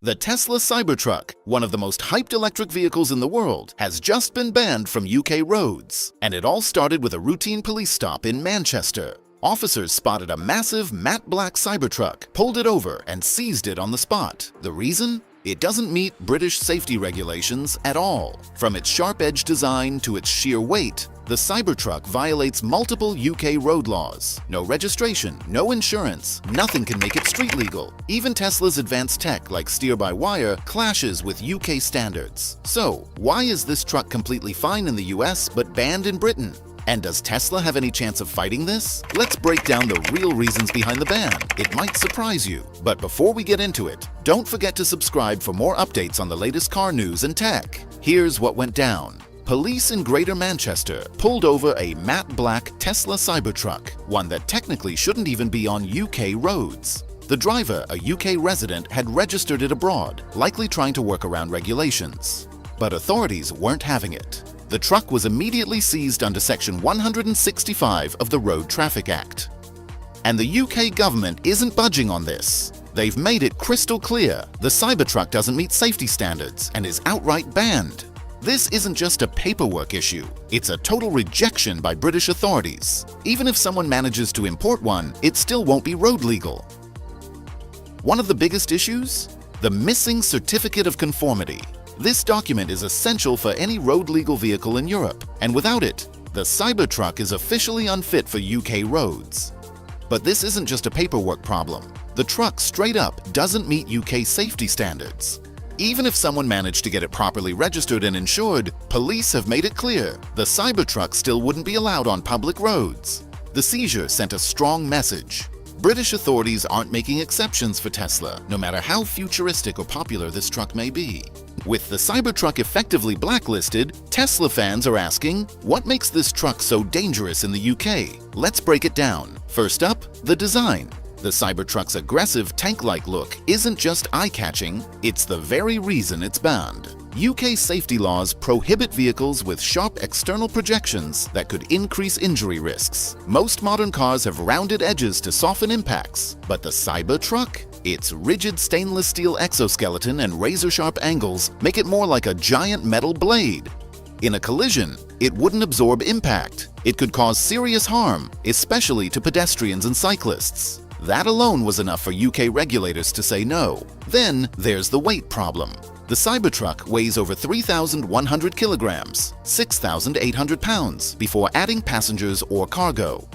The Tesla Cybertruck, one of the most hyped electric vehicles in the world, has just been banned from UK roads. And it all started with a routine police stop in Manchester. Officers spotted a massive matte black Cybertruck, pulled it over, and seized it on the spot. The reason? It doesn't meet British safety regulations at all. From its sharp-edged design to its sheer weight, the Cybertruck violates multiple UK road laws. No registration, no insurance, nothing can make it street legal. Even Tesla's advanced tech like steer-by-wire clashes with UK standards. So, why is this truck completely fine in the US but banned in Britain? And does Tesla have any chance of fighting this? Let's break down the real reasons behind the ban. It might surprise you. But before we get into it, don't forget to subscribe for more updates on the latest car news and tech. Here's what went down. Police in Greater Manchester pulled over a matte black Tesla Cybertruck, one that technically shouldn't even be on UK roads. The driver, a UK resident, had registered it abroad, likely trying to work around regulations. But authorities weren't having it. The truck was immediately seized under Section 165 of the Road Traffic Act. And the UK government isn't budging on this. They've made it crystal clear the Cybertruck doesn't meet safety standards and is outright banned. This isn't just a paperwork issue, it's a total rejection by British authorities. Even if someone manages to import one, it still won't be road legal. One of the biggest issues? The missing certificate of conformity. This document is essential for any road-legal vehicle in Europe, and without it, the Cybertruck is officially unfit for UK roads. But this isn't just a paperwork problem. The truck straight up doesn't meet UK safety standards. Even if someone managed to get it properly registered and insured, police have made it clear the Cybertruck still wouldn't be allowed on public roads. The seizure sent a strong message. British authorities aren't making exceptions for Tesla, no matter how futuristic or popular this truck may be. With the Cybertruck effectively blacklisted, Tesla fans are asking, what makes this truck so dangerous in the UK? Let's break it down. First up, the design. The Cybertruck's aggressive tank-like look isn't just eye-catching, it's the very reason it's banned. UK safety laws prohibit vehicles with sharp external projections that could increase injury risks. Most modern cars have rounded edges to soften impacts, but the Cybertruck? Its rigid stainless steel exoskeleton and razor-sharp angles make it more like a giant metal blade. In a collision, it wouldn't absorb impact. It could cause serious harm, especially to pedestrians and cyclists. That alone was enough for UK regulators to say no. Then there's the weight problem. The Cybertruck weighs over 3,100 kilograms, 6,800 pounds, before adding passengers or cargo.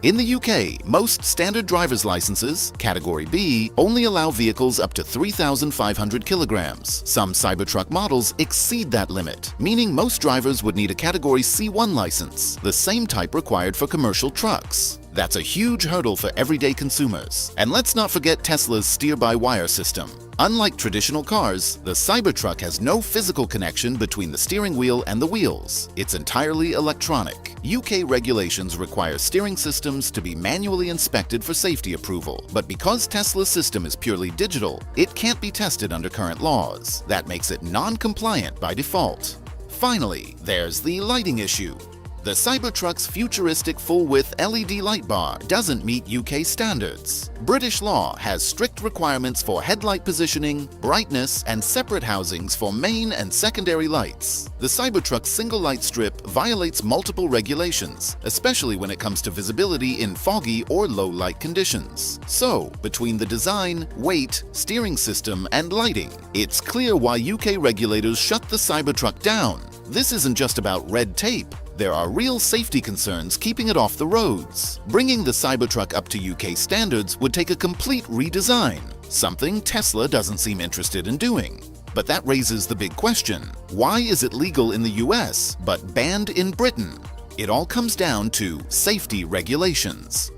In the UK, most standard driver's licenses, Category B, only allow vehicles up to 3,500 kilograms. Some Cybertruck models exceed that limit, meaning most drivers would need a Category C1 license, the same type required for commercial trucks. That's a huge hurdle for everyday consumers. And let's not forget Tesla's steer-by-wire system. Unlike traditional cars, the Cybertruck has no physical connection between the steering wheel and the wheels. It's entirely electronic. UK regulations require steering systems to be manually inspected for safety approval. But because Tesla's system is purely digital, it can't be tested under current laws. That makes it non-compliant by default. Finally, there's the lighting issue. The Cybertruck's futuristic full-width LED light bar doesn't meet UK standards. British law has strict requirements for headlight positioning, brightness, and separate housings for main and secondary lights. The Cybertruck's single light strip violates multiple regulations, especially when it comes to visibility in foggy or low light conditions. So, between the design, weight, steering system, and lighting, it's clear why UK regulators shut the Cybertruck down. This isn't just about red tape. There are real safety concerns keeping it off the roads. Bringing the Cybertruck up to UK standards would take a complete redesign, something Tesla doesn't seem interested in doing. But that raises the big question, why is it legal in the US but banned in Britain? It all comes down to safety regulations.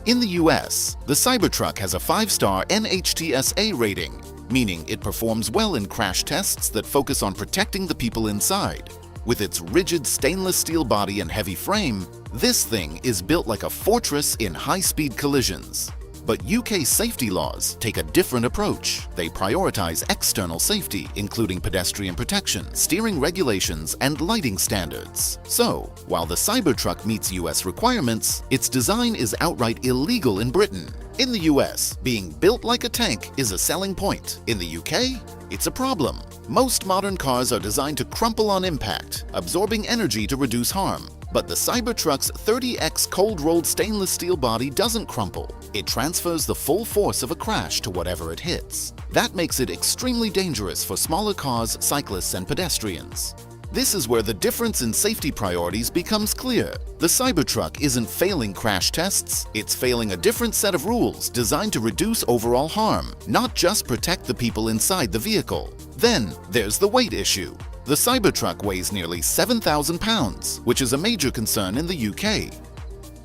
In the US, the Cybertruck has a 5-star NHTSA rating, meaning it performs well in crash tests that focus on protecting the people inside. With its rigid stainless steel body and heavy frame, this thing is built like a fortress in high-speed collisions. But UK safety laws take a different approach. They prioritize external safety, including pedestrian protection, steering regulations, and lighting standards. So, while the Cybertruck meets US requirements, its design is outright illegal in Britain. In the US, being built like a tank is a selling point. In the UK, it's a problem. Most modern cars are designed to crumple on impact, absorbing energy to reduce harm. But the Cybertruck's 30x cold-rolled stainless steel body doesn't crumple. It transfers the full force of a crash to whatever it hits. That makes it extremely dangerous for smaller cars, cyclists, and pedestrians. This is where the difference in safety priorities becomes clear. The Cybertruck isn't failing crash tests, it's failing a different set of rules designed to reduce overall harm, not just protect the people inside the vehicle. Then, there's the weight issue. The Cybertruck weighs nearly 7,000 pounds, which is a major concern in the UK.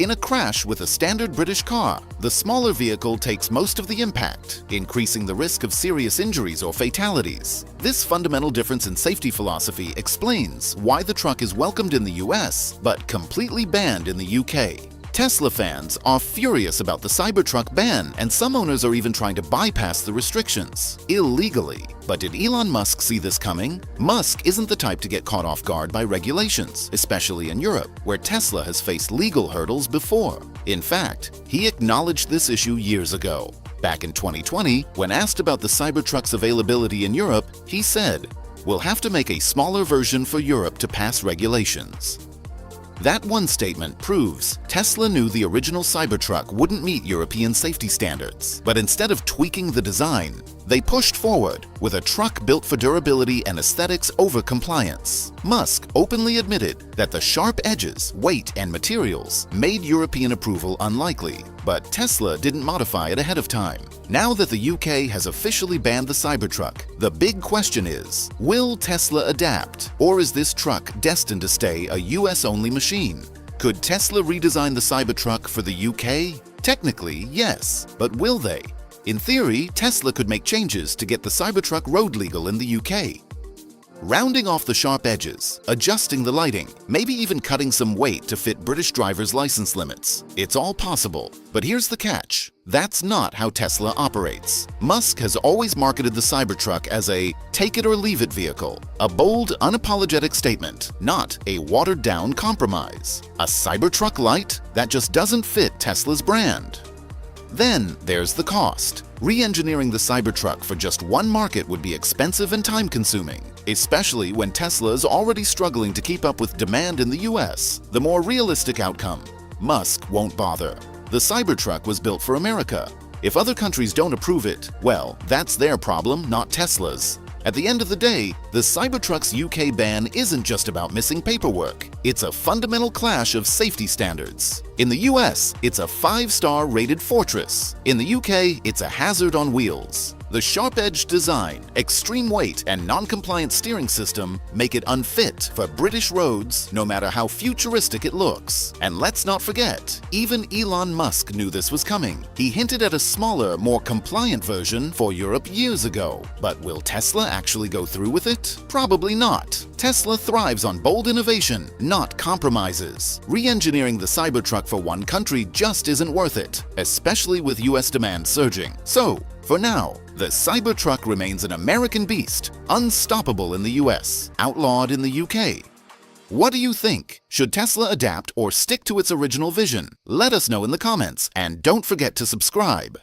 In a crash with a standard British car, the smaller vehicle takes most of the impact, increasing the risk of serious injuries or fatalities. This fundamental difference in safety philosophy explains why the truck is welcomed in the US but completely banned in the UK. Tesla fans are furious about the Cybertruck ban, and some owners are even trying to bypass the restrictions, illegally. But did Elon Musk see this coming? Musk isn't the type to get caught off guard by regulations, especially in Europe, where Tesla has faced legal hurdles before. In fact, he acknowledged this issue years ago. Back in 2020, when asked about the Cybertruck's availability in Europe, he said, "We'll have to make a smaller version for Europe to pass regulations." That one statement proves Tesla knew the original Cybertruck wouldn't meet European safety standards. But instead of tweaking the design, they pushed forward with a truck built for durability and aesthetics over compliance. Musk openly admitted that the sharp edges, weight, and materials made European approval unlikely. But Tesla didn't modify it ahead of time. Now that the UK has officially banned the Cybertruck, the big question is, will Tesla adapt? Or is this truck destined to stay a US-only machine? Could Tesla redesign the Cybertruck for the UK? Technically, yes, but will they? In theory, Tesla could make changes to get the Cybertruck road legal in the UK. Rounding off the sharp edges, adjusting the lighting, maybe even cutting some weight to fit British drivers' license limits. It's all possible. But here's the catch. That's not how Tesla operates. Musk has always marketed the Cybertruck as a take-it-or-leave-it vehicle, a bold, unapologetic statement, not a watered-down compromise. A Cybertruck Lite? That just doesn't fit Tesla's brand. Then there's the cost. Re-engineering the Cybertruck for just one market would be expensive and time-consuming, especially when Tesla is already struggling to keep up with demand in the US. The more realistic outcome: Musk won't bother. The Cybertruck was built for America. If other countries don't approve it, well, that's their problem, not Tesla's. At the end of the day, the Cybertruck's UK ban isn't just about missing paperwork. It's a fundamental clash of safety standards. In the US, it's a 5-star rated fortress. In the UK, it's a hazard on wheels. The sharp-edged design, extreme weight, and non-compliant steering system make it unfit for British roads, no matter how futuristic it looks. And let's not forget, even Elon Musk knew this was coming. He hinted at a smaller, more compliant version for Europe years ago. But will Tesla actually go through with it? Probably not. Tesla thrives on bold innovation, not compromises. Re-engineering the Cybertruck for one country just isn't worth it, especially with US demand surging. So, for now, the Cybertruck remains an American beast, unstoppable in the US, outlawed in the UK. What do you think? Should Tesla adapt or stick to its original vision? Let us know in the comments, and don't forget to subscribe.